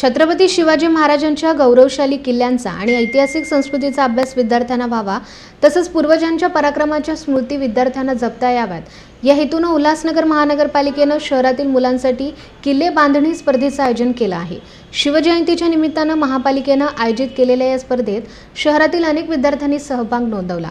छत्रपती शिवाजी महाराजांच्या गौरवशाली किल्ल्यांचा आणि ऐतिहासिक संस्कृतीचा अभ्यास विद्यार्थ्यांना व्हावा, तसंच पूर्वजांच्या पराक्रमाच्या स्मृती विद्यार्थ्यांना जपता याव्यात या हेतूने उल्हासनगर महानगरपालिकेने शहरातील मुलांसाठी किल्ले बांधणी स्पर्धेचे आयोजन केले आहे। शिवजयंतीच्या निमित्ताने महापालिकेने आयोजित केलेल्या या स्पर्धेत शहरातील अनेक विद्यार्थ्यांनी सहभाग नोंदवला।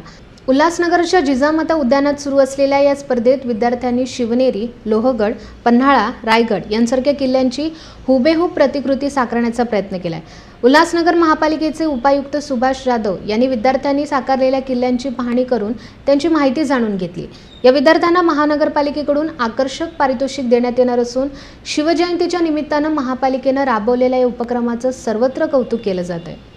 उल्हासनगरच्या जिजामाता उद्यानात सुरू असलेल्या या स्पर्धेत विद्यार्थ्यांनी शिवनेरी, लोहगड, पन्हाळा, रायगड यांसारख्या किल्ल्यांची हुबेहूब प्रतिकृती साकारण्याचा प्रयत्न केलाय। उल्हासनगर महापालिकेचे उपायुक्त सुभाष जाधव यांनी विद्यार्थ्यांनी साकारलेल्या किल्ल्यांची पाहणी करून त्यांची माहिती जाणून घेतली। या विद्यार्थ्यांना महानगरपालिकेकडून आकर्षक पारितोषिक देण्यात येणार असून शिवजयंतीच्या निमित्ताने महापालिकेने राबवलेल्या या उपक्रमाचं सर्वत्र कौतुक केलं जात आहे।